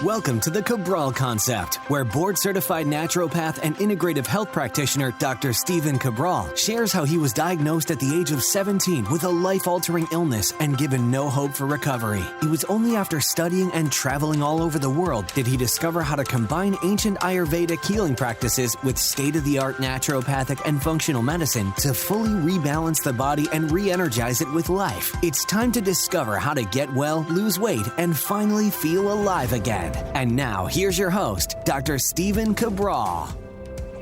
Welcome to the Cabral Concept, where board-certified naturopath and integrative health practitioner Dr. Stephen Cabral shares how he was diagnosed at the age of 17 with a life-altering illness and given no hope for recovery. It was only after studying and traveling all over the world did he discover how to combine ancient Ayurvedic healing practices with state-of-the-art naturopathic and functional medicine to fully rebalance the body and re-energize it with life. It's time to discover how to get well, lose weight, and finally feel alive again. And now, here's your host, Dr. Stephen Cabral.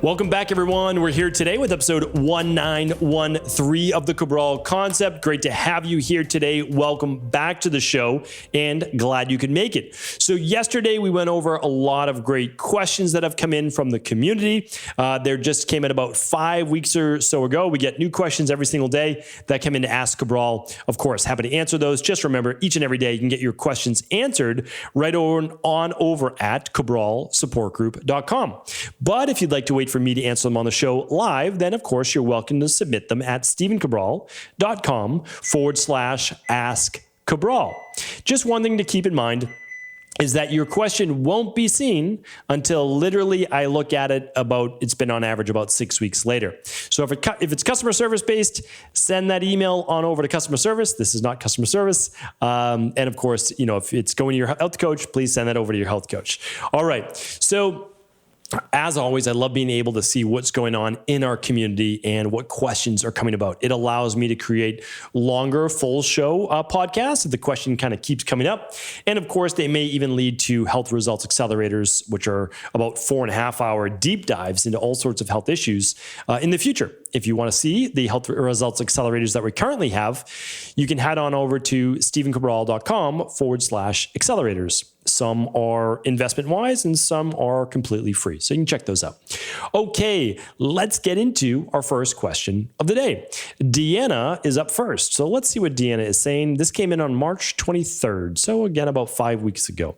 Welcome back, everyone. We're here today with episode 1913 of the Cabral Concept. Great to have you here today. Welcome back to the show and glad you could make it. So yesterday we went over a lot of great questions that have come in from the community. There just came in about 5 weeks or so ago. We get new questions every single day that come in to Ask Cabral. Of course, happy to answer those. Just remember, each and every day you can get your questions answered right on over at cabralsupportgroup.com. But if you'd like to wait for me to answer them on the show live, then of course you're welcome to submit them at stephencabral.com/ask Cabral. Just one thing to keep in mind is that your question won't be seen until literally I look at it it's been on average about 6 weeks later. So if it's customer service based, send that email on over to customer service. This is not customer service. And of course, if it's going to your health coach, please send that over to your health coach. All right. So as always, I love being able to see what's going on in our community and what questions are coming about. It allows me to create longer full show podcasts if the question kind of keeps coming up. And of course, they may even lead to health results accelerators, which are about 4.5-hour deep dives into all sorts of health issues in the future. If you want to see the health results accelerators that we currently have, you can head on over to stephencabral.com/accelerators. Some are investment wise and some are completely free. So you can check those out. Okay, let's get into our first question of the day. Deanna is up first. So let's see what Deanna is saying. This came in on March 23rd. So again, about 5 weeks ago.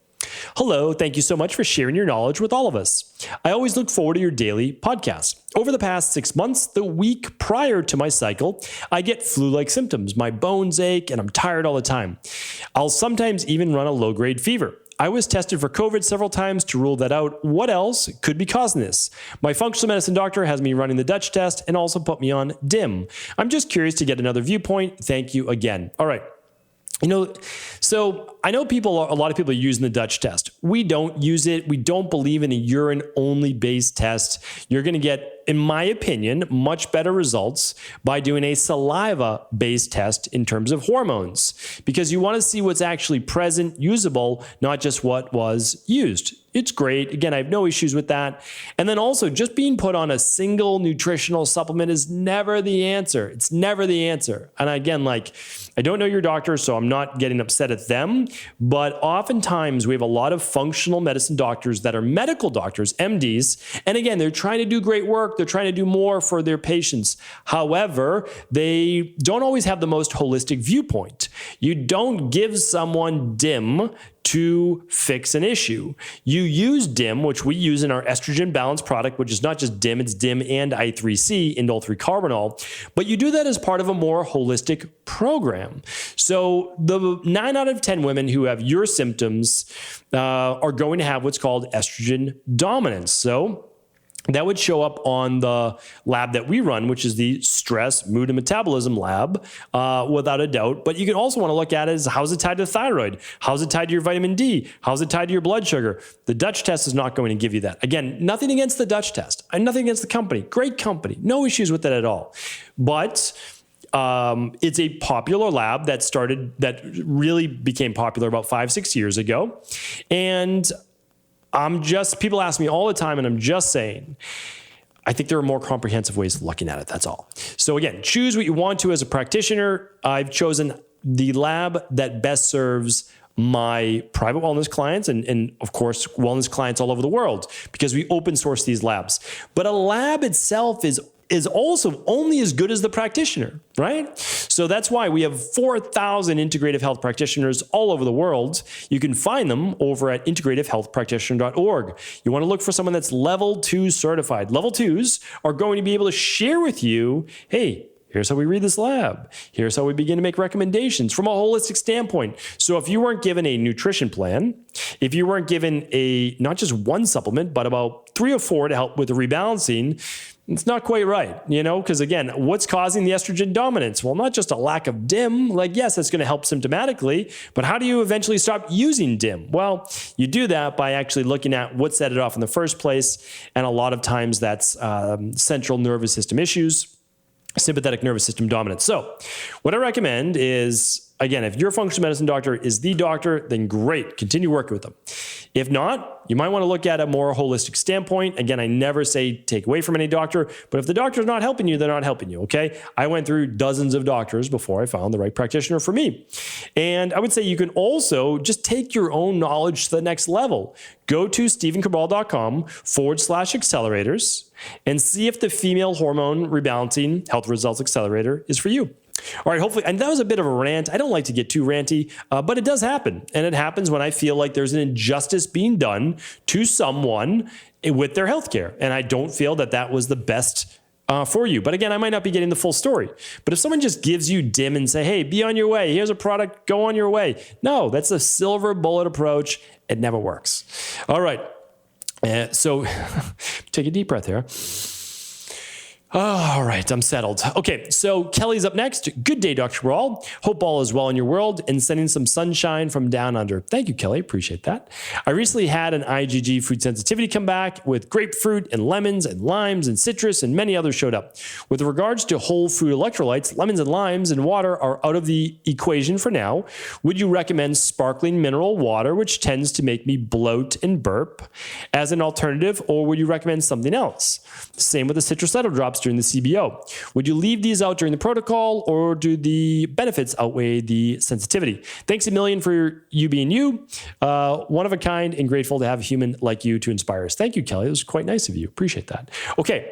Hello, thank you so much for sharing your knowledge with all of us. I always look forward to your daily podcast. Over the past 6 months, the week prior to my cycle, I get flu-like symptoms. My bones ache and I'm tired all the time. I'll sometimes even run a low-grade fever. I was tested for COVID several times to rule that out. What else could be causing this? My functional medicine doctor has me running the Dutch test and also put me on DIM. I'm just curious to get another viewpoint. Thank you again. All right. So I know a lot of people are using the Dutch test. We don't use it. We don't believe in a urine-only based test. You're going to get, in my opinion, much better results by doing a saliva-based test in terms of hormones, because you want to see what's actually present, usable, not just what was used. It's great. Again, I have no issues with that. And then also, just being put on a single nutritional supplement is never the answer. It's never the answer. And again, I don't know your doctor, so I'm not getting upset at them. But oftentimes, we have a lot of functional medicine doctors that are medical doctors, MDs. And again, they're trying to do great work. They're trying to do more for their patients. However, they don't always have the most holistic viewpoint. You don't give someone DIM to fix an issue. You use DIM, which we use in our estrogen balance product, which is not just DIM, it's DIM and I3C, indole 3-carbinol, but you do that as part of a more holistic program. So the 9 out of 10 women who have your symptoms are going to have what's called estrogen dominance. So that would show up on the lab that we run, which is the stress, mood, and metabolism lab, without a doubt. But you can also want to look at it as how's it tied to the thyroid? How's it tied to your vitamin D? How's it tied to your blood sugar? The Dutch test is not going to give you that. Again, nothing against the Dutch test and nothing against the company. Great company. No issues with that at all. But it's a popular lab that really became popular about 5-6 years ago. And people ask me all the time, and I'm just saying, I think there are more comprehensive ways of looking at it. That's all. So again, choose what you want to as a practitioner. I've chosen the lab that best serves my private wellness clients and of course, wellness clients all over the world, because we open source these labs. But a lab itself is also only as good as the practitioner, right? So that's why we have 4,000 integrative health practitioners all over the world. You can find them over at integrativehealthpractitioner.org. You want to look for someone that's level 2 certified. Level 2s are going to be able to share with you, hey, Here's how we read this lab. Here's how we begin to make recommendations from a holistic standpoint. So if you weren't given a nutrition plan, if you weren't given not just one supplement, but about 3 or 4 to help with the rebalancing, it's not quite right, because again, what's causing the estrogen dominance? Well, not just a lack of DIM, yes, that's going to help symptomatically, but how do you eventually stop using DIM? Well, you do that by actually looking at what set it off in the first place. And a lot of times that's central nervous system issues, sympathetic nervous system dominance. So what I recommend is, again, if your functional medicine doctor is the doctor, then great, continue working with them. If not, you might want to look at a more holistic standpoint. Again, I never say take away from any doctor, but if the doctor's not helping you, they're not helping you, okay? I went through dozens of doctors before I found the right practitioner for me. And I would say you can also just take your own knowledge to the next level. Go to stevencabral.com/accelerators and see if the female hormone rebalancing health results accelerator is for you. All right, hopefully, and that was a bit of a rant. I don't like to get too ranty, but it does happen. And it happens when I feel like there's an injustice being done to someone with their healthcare. And I don't feel that that was the best for you. But again, I might not be getting the full story. But if someone just gives you DIM and say, hey, be on your way, here's a product, go on your way. No, that's a silver bullet approach. It never works. All right. So take a deep breath here. All right, I'm settled. Okay, so Kelly's up next. Good day, Dr. Cabral. Hope all is well in your world and sending some sunshine from down under. Thank you, Kelly. Appreciate that. I recently had an IGg food sensitivity come back with grapefruit and lemons and limes and citrus and many others showed up. With regards to whole food electrolytes, lemons and limes and water are out of the equation for now. Would you recommend sparkling mineral water, which tends to make me bloat and burp, as an alternative, or would you recommend something else? Same with the cirtricidal drops during the CBO. Would you leave these out during the protocol, or do the benefits outweigh the sensitivity? Thanks a million for you being you. One of a kind and grateful to have a human like you to inspire us. Thank you, Kelly. It was quite nice of you. Appreciate that. Okay.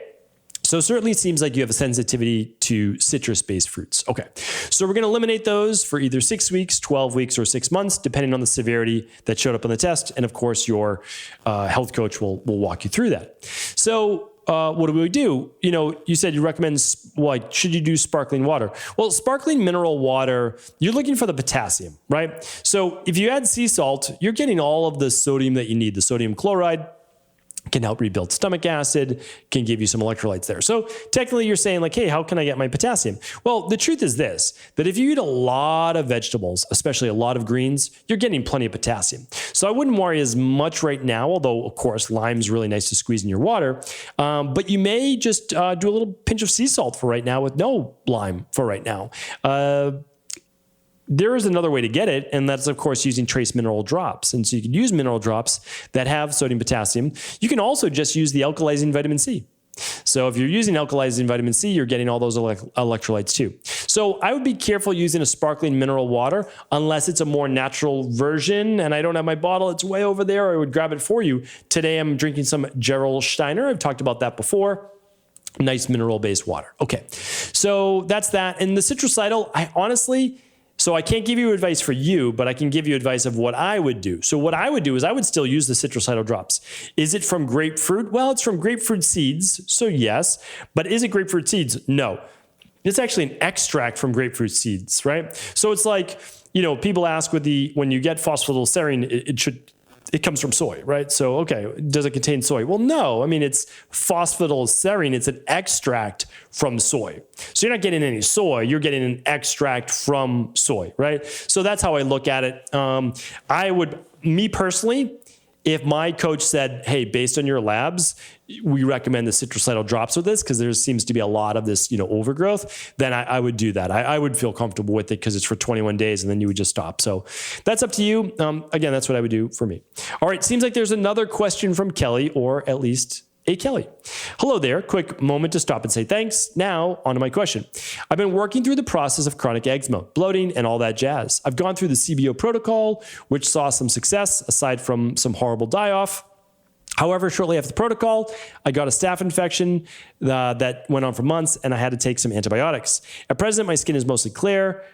So it certainly seems like you have a sensitivity to citrus-based fruits. Okay. So we're going to eliminate those for either 6 weeks, 12 weeks, or 6 months, depending on the severity that showed up on the test. And of course, your health coach will walk you through that. So what do we do? You said you recommend, should you do sparkling water? Well, sparkling mineral water, you're looking for the potassium, right? So if you add sea salt, you're getting all of the sodium that you need. The sodium chloride can help rebuild stomach acid, can give you some electrolytes there. So technically you're saying hey, how can I get my potassium? Well, the truth is this, that if you eat a lot of vegetables, especially a lot of greens, you're getting plenty of potassium. So I wouldn't worry as much right now, although of course lime's really nice to squeeze in your water. But you may just do a little pinch of sea salt for right now with no lime for right now. There is another way to get it, and that's, of course, using trace mineral drops. And so you can use mineral drops that have sodium potassium. You can also just use the alkalizing vitamin C. So if you're using alkalizing vitamin C, you're getting all those electrolytes too. So I would be careful using a sparkling mineral water unless it's a more natural version, and I don't have my bottle. It's way over there. I would grab it for you. Today I'm drinking some Gerolsteiner. I've talked about that before. Nice mineral-based water. Okay, so that's that. And the citricidal, So I can't give you advice for you, but I can give you advice of what I would do. So what I would do is I would still use the cirtricidal drops. Is it from grapefruit? Well, it's from grapefruit seeds, so yes. But is it grapefruit seeds? No. It's actually an extract from grapefruit seeds, right? So it's people ask when you get phosphatidylserine, it comes from soy, right? So, okay, does it contain soy? Well, no. It's phosphatidylserine. It's an extract from soy. So you're not getting any soy. You're getting an extract from soy, right? So that's how I look at it. Me personally, if my coach said, hey, based on your labs, we recommend the cirtricidal drops with this because there seems to be a lot of this, overgrowth, then I would do that. I would feel comfortable with it because it's for 21 days and then you would just stop. So that's up to you. Again, that's what I would do for me. All right. Seems like there's another question from Kelly, or at least a Kelly. Hello there. Quick moment to stop and say thanks. Now on to my question. I've been working through the process of chronic eczema, bloating, and all that jazz. I've gone through the CBO protocol, which saw some success aside from some horrible die-off. However, shortly after the protocol, I got a staph infection that went on for months, and I had to take some antibiotics. At present, my skin is mostly clear.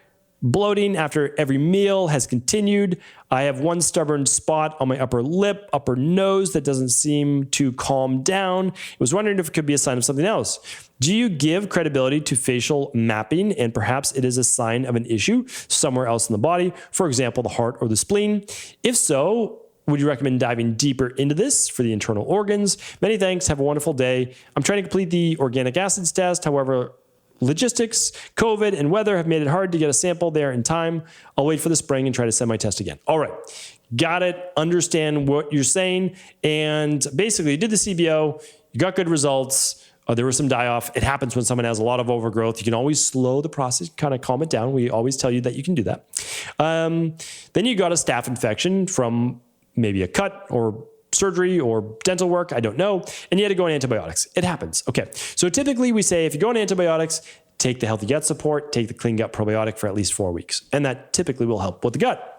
Bloating after every meal has continued. I have one stubborn spot on my upper lip, upper nose that doesn't seem to calm down. I was wondering if it could be a sign of something else. Do you give credibility to facial mapping and perhaps it is a sign of an issue somewhere else in the body, for example, the heart or the spleen? If so, would you recommend diving deeper into this for the internal organs? Many thanks. Have a wonderful day. I'm trying to complete the organic acids test. However, logistics, COVID, and weather have made it hard to get a sample there in time. I'll wait for the spring and try to send my test again. All right. Got it. Understand what you're saying. And basically, you did the CBO. You got good results. There was some die-off. It happens when someone has a lot of overgrowth. You can always slow the process, kind of calm it down. We always tell you that you can do that. Then you got a staph infection from maybe a cut or surgery or dental work, I don't know, and you had to go on antibiotics. It happens. Okay. So typically we say if you go on antibiotics, take the healthy gut support, take the clean gut probiotic for at least 4 weeks. And that typically will help with the gut.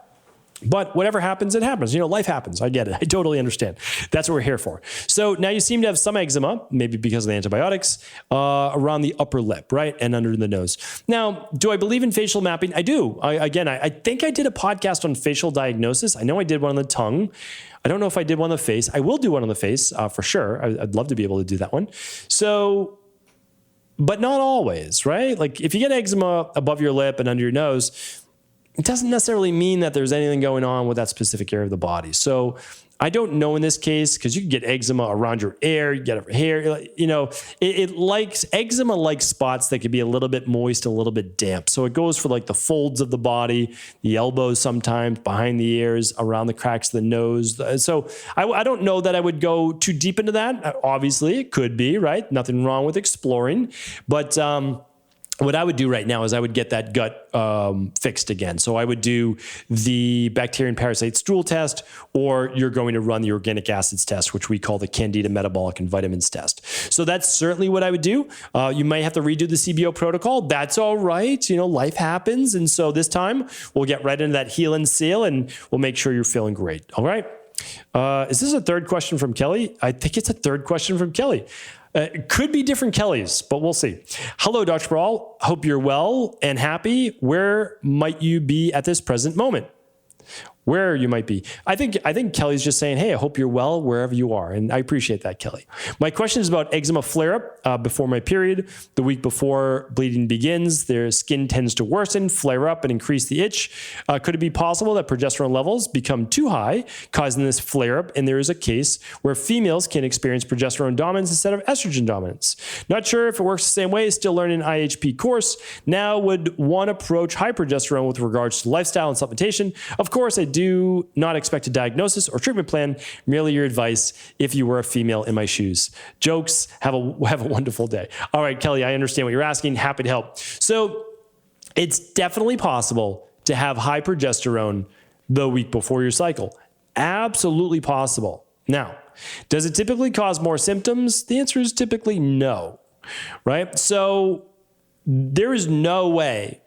But whatever happens, it happens. You know, life happens. I get it. I totally understand. That's what we're here for. So now you seem to have some eczema, maybe because of the antibiotics, around the upper lip, right? And under the nose. Now, do I believe in facial mapping? I do. I think I did a podcast on facial diagnosis. I know I did one on the tongue. I don't know if I did one on the face. I will do one on the face for sure. I'd love to be able to do that one. So, but not always, right? Like if you get eczema above your lip and under your nose, it doesn't necessarily mean that there's anything going on with that specific area of the body. So I don't know in this case, because you can get eczema around your ear, you get it hair, you know, it likes, eczema likes spots that could be a little bit moist, a little bit damp. So it goes for like the folds of the body, the elbows sometimes, behind the ears, around the cracks of the nose. So I don't know that I would go too deep into that. Obviously, it could be, right? Nothing wrong with exploring. But what I would do right now is I would get that gut fixed again. So I would do the bacteria and parasite stool test, or you're going to run the organic acids test, which we call the Candida metabolic and vitamins test. So that's certainly what I would do. You might have to redo the CBO protocol. That's all right. You know, life happens. And so this time we'll get right into that heal and seal and we'll make sure you're feeling great. All right. Is this a third question from Kelly? I think it's a third question from Kelly. It could be different Kellys, but we'll see. Hello, Dr. Cabral. Hope you're well and happy. Where might you be at this present moment? Where you might be. I think Kelly's just saying, hey, I hope you're well wherever you are. And I appreciate that, Kelly. My question is about eczema flare-up before my period. The week before bleeding begins, their skin tends to worsen, flare up, and increase the itch. Could it be possible that progesterone levels become too high, causing this flare-up? And there is a case where females can experience progesterone dominance instead of estrogen dominance. Not sure if it works the same way. Still learning an IHP course. Now would one approach high progesterone with regards to lifestyle and supplementation? Of course, I do not expect a diagnosis or treatment plan, merely your advice if you were a female in my shoes. Jokes, have a wonderful day. All right, Kelly, I understand what you're asking. Happy to help. So it's definitely possible to have high progesterone the week before your cycle. Absolutely possible. Now, does it typically cause more symptoms? The answer is typically no, right? So there is no way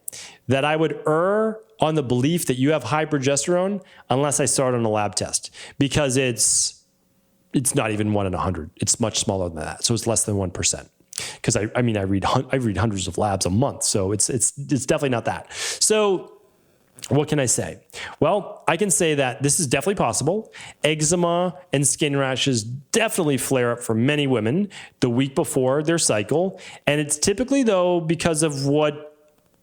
that I would err on the belief that you have high progesterone unless I start on a lab test, because it's not even 1 in 100. It's much smaller than that. So it's less than 1%. Because I read hundreds of labs a month. So it's definitely not that. So what can I say? Well, I can say that this is definitely possible. Eczema and skin rashes definitely flare up for many women the week before their cycle. And it's typically, though, because of what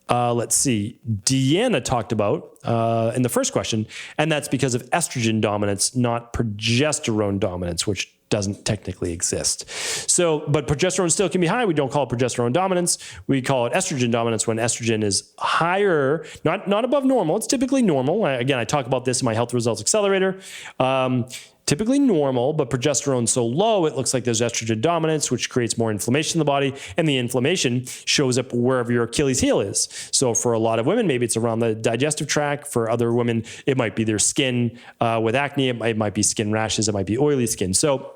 Deanna talked about in the first question, and that's because of estrogen dominance, not progesterone dominance, which doesn't technically exist. So, but progesterone still can be high. We don't call it progesterone dominance. We call it estrogen dominance when estrogen is higher, not above normal. It's typically normal. Again, I talk about this in my Health Results Accelerator. Typically normal, but progesterone so low, it looks like there's estrogen dominance, which creates more inflammation in the body, and the inflammation shows up wherever your Achilles heel is. So for a lot of women, maybe it's around the digestive tract. For other women, it might be their skin with acne. It might be skin rashes. It might be oily skin. So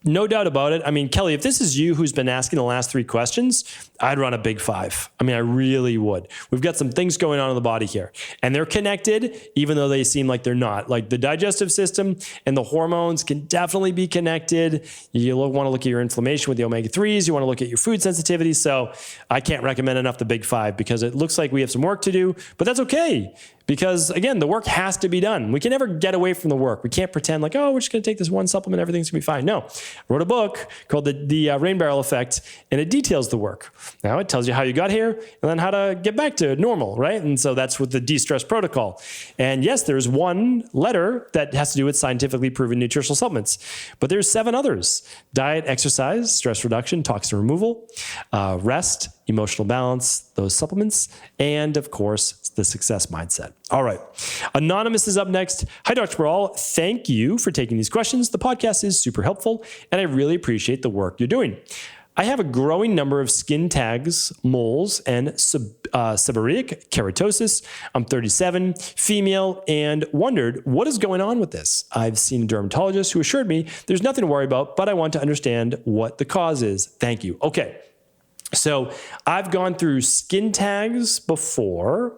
no doubt about it. I mean, Kelly, if this is you who's been asking the last 3 questions, I'd run a big 5. I mean, I really would. We've got some things going on in the body here, and they're connected, even though they seem like they're not. Like the digestive system and the hormones can definitely be connected. You want to look at your inflammation with the omega-3s. You want to look at your food sensitivity. So I can't recommend enough the big 5 because it looks like we have some work to do, but that's okay. Because again, the work has to be done. We can never get away from the work. We can't pretend like, oh, we're just going to take this one supplement, everything's going to be fine. No, I wrote a book called the Rain Barrel Effect, and it details the work. Now it tells you how you got here and then how to get back to normal, right? And so that's with the de-stress protocol. And yes, there's one letter that has to do with scientifically proven nutritional supplements, but there's 7 others: diet, exercise, stress reduction, toxin removal, rest, emotional balance, those supplements, and of course, the success mindset. All right. Anonymous is up next. Hi, Dr. Cabral. Thank you for taking these questions. The podcast is super helpful, and I really appreciate the work you're doing. I have a growing number of skin tags, moles, and seborrheic keratosis. I'm 37, female, and wondered what is going on with this. I've seen a dermatologist who assured me there's nothing to worry about, but I want to understand what the cause is. Thank you. Okay. So I've gone through skin tags before,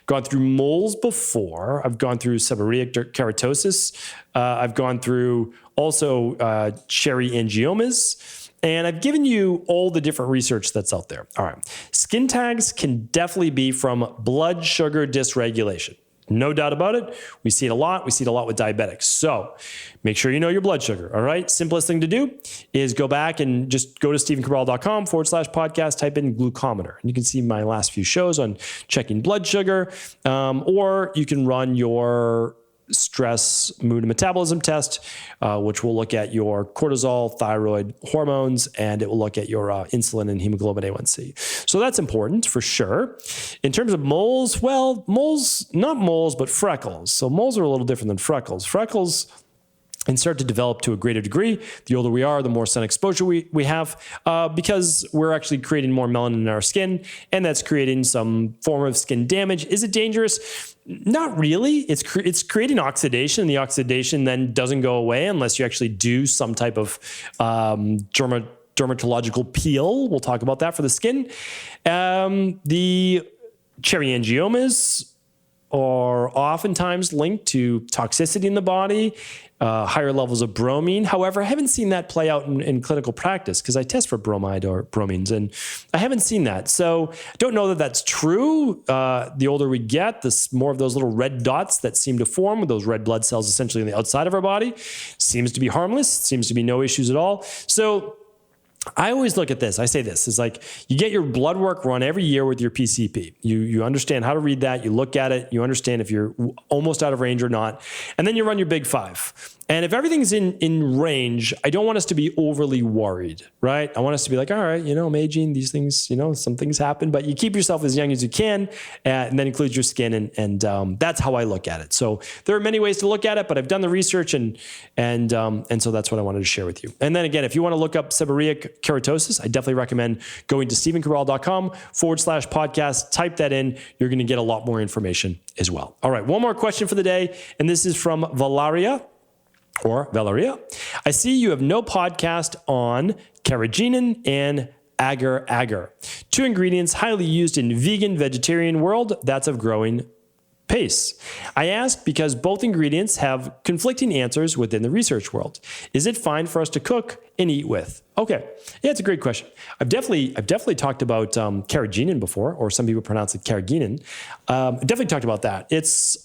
gone through moles before. I've gone through seborrheic keratosis. I've gone through also cherry angiomas. And I've given you all the different research that's out there. All right. Skin tags can definitely be from blood sugar dysregulation. No doubt about it. We see it a lot. We see it a lot with diabetics. So make sure you know your blood sugar. All right. Simplest thing to do is go back and just go to stevencabral.com/podcast, type in glucometer. And you can see my last few shows on checking blood sugar, or you can run your stress, mood, and metabolism test, which will look at your cortisol, thyroid, hormones, and it will look at your insulin and hemoglobin A1C. So that's important for sure. In terms of moles, well, not moles, but freckles. So moles are a little different than freckles. Freckles and start to develop to a greater degree. The older we are, the more sun exposure we have, because we're actually creating more melanin in our skin, and that's creating some form of skin damage. Is it dangerous? Not really. It's creating oxidation, and the oxidation then doesn't go away unless you actually do some type of dermatological peel. We'll talk about that for the skin. The cherry angiomas are oftentimes linked to toxicity in the body, higher levels of bromine. However, I haven't seen that play out in clinical practice because I test for bromide or bromines, and I haven't seen that. So I don't know that that's true. The older we get, the more of those little red dots that seem to form with those red blood cells essentially on the outside of our body seems to be harmless, seems to be no issues at all. So I always look at this. I say this is like you get your blood work run every year with your PCP. You understand how to read that. You look at it. You understand if you're almost out of range or not. And then you run your big 5. And if everything's in range, I don't want us to be overly worried, right? I want us to be like, all right, I'm aging. These things, some things happen, but you keep yourself as young as you can, and then includes your skin. And that's how I look at it. So there are many ways to look at it, but I've done the research and so that's what I wanted to share with you. And then again, if you want to look up seborrheic keratosis, I definitely recommend going to stevencabral.com/podcast. Type that in. You're going to get a lot more information as well. All right. One more question for the day. And this is from Valeria. I see you have no podcast on carrageenan and agar-agar, 2 ingredients highly used in vegan, vegetarian world that's of growing pace. I ask because both ingredients have conflicting answers within the research world. Is it fine for us to cook and eat with? Okay. Yeah, it's a great question. I've definitely talked about carrageenan before, or some people pronounce it carrageenan. I've definitely talked about that. It's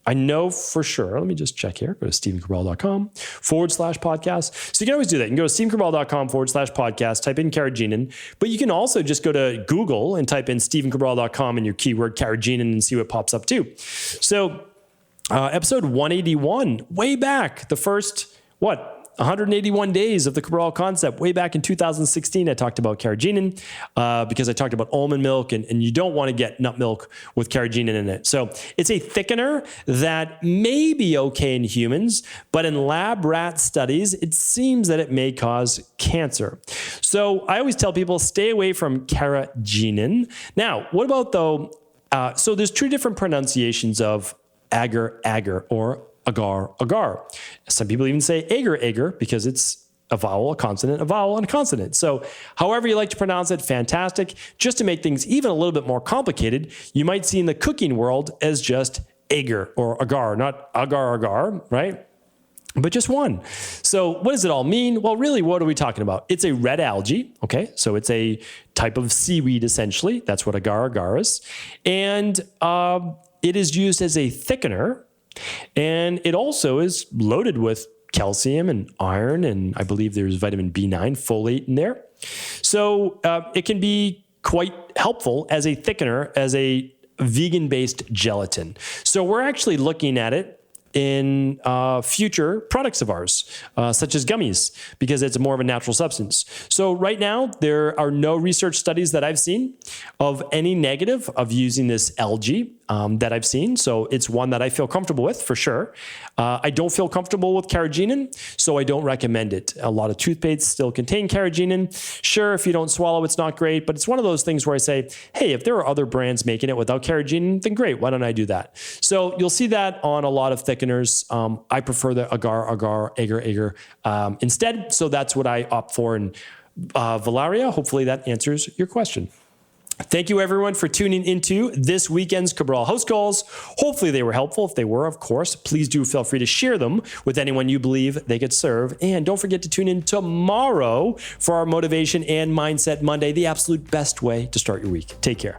I know for sure. Let me just check here. Go to stevencabral.com/podcast. So you can always do that. You can go to stevencabral.com/podcast, type in carrageenan, but you can also just go to Google and type in stevencabral.com and your keyword carrageenan and see what pops up too. So episode 181, way back, the first, 181 days of the Cabral concept. Way back in 2016, I talked about carrageenan because I talked about almond milk, and you don't want to get nut milk with carrageenan in it. So it's a thickener that may be okay in humans, but in lab rat studies, it seems that it may cause cancer. So I always tell people, stay away from carrageenan. Now, what about though, so there's 2 different pronunciations of agar-agar or agar. Some people even say agar because it's a vowel, a consonant, and a consonant. So however you like to pronounce it, fantastic. Just to make things even a little bit more complicated, you might see in the cooking world as just agar or agar, not agar, right? But just one. So what does it all mean? Well, really, what are we talking about? It's a red algae, okay? So it's a type of seaweed, essentially. That's what agar is. And it is used as a thickener. And it also is loaded with calcium and iron, and I believe there's vitamin B9, folate in there. So it can be quite helpful as a thickener, as a vegan-based gelatin. So we're actually looking at it in future products of ours, such as gummies, because it's more of a natural substance. So right now, there are no research studies that I've seen of any negative of using this algae that I've seen. So it's one that I feel comfortable with for sure. I don't feel comfortable with carrageenan, so I don't recommend it. A lot of toothpastes still contain carrageenan. Sure, if you don't swallow, it's not great, but it's one of those things where I say, hey, if there are other brands making it without carrageenan, then great, why don't I do that? So you'll see that on a lot of thickeners. I prefer the agar instead. So that's what I opt for. And Valeria, hopefully that answers your question. Thank you, everyone, for tuning into this weekend's Cabral House Calls. Hopefully they were helpful. If they were, of course, please do feel free to share them with anyone you believe they could serve. And don't forget to tune in tomorrow for our Motivation and Mindset Monday, the absolute best way to start your week. Take care.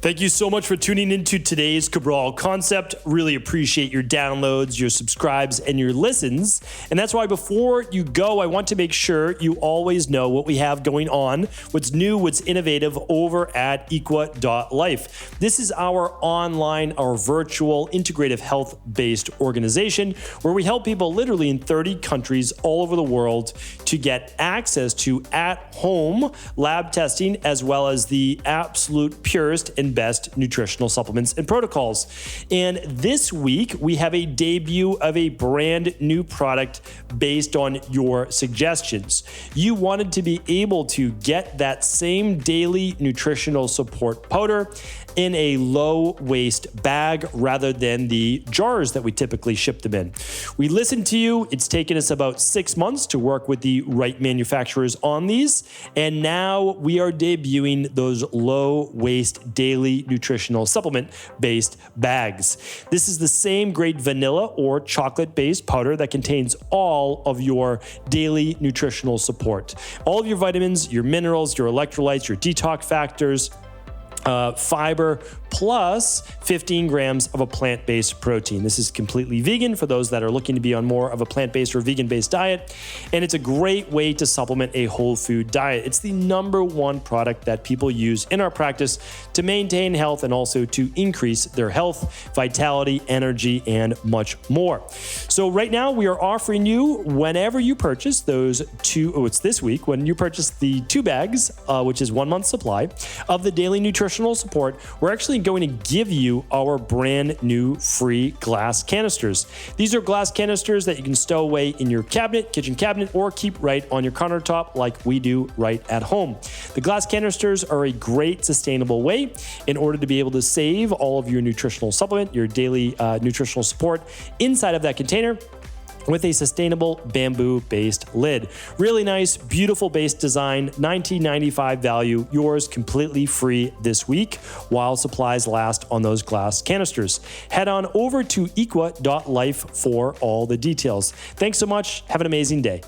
Thank you so much for tuning into today's Cabral Concept. Really appreciate your downloads, your subscribes, and your listens. And that's why before you go, I want to make sure you always know what we have going on, what's new, what's innovative over at equa.life. This is our online, our virtual, integrative health-based organization where we help people literally in 30 countries all over the world to get access to at-home lab testing as well as the absolute purest and best nutritional supplements and protocols. And this week, we have a debut of a brand new product based on your suggestions. You wanted to be able to get that same daily nutritional support powder in a low waste bag rather than the jars that we typically ship them in. We listened to you. It's taken us about 6 months to work with the right manufacturers on these. And now we are debuting those low waste daily nutritional supplement based bags. This is the same grade vanilla or chocolate based powder that contains all of your daily nutritional support. All of your vitamins, your minerals, your electrolytes, your detox factors, fiber, plus 15 grams of a plant-based protein. This is completely vegan for those that are looking to be on more of a plant-based or vegan-based diet. And it's a great way to supplement a whole food diet. It's the number one product that people use in our practice to maintain health and also to increase their health, vitality, energy, and much more. So right now we are offering you, whenever you purchase those it's this week, when you purchase the 2 bags, which is 1 month supply of the daily nutritional support, we're actually going to give you our brand new free glass canisters. These are glass canisters that you can stow away in your cabinet, kitchen cabinet, or keep right on your countertop like we do right at home. The glass canisters are a great sustainable way in order to be able to save all of your nutritional supplement, your daily nutritional support inside of that container with a sustainable bamboo-based lid. Really nice, beautiful base design, $19.95 value, yours completely free this week while supplies last on those glass canisters. Head on over to equa.life for all the details. Thanks so much. Have an amazing day.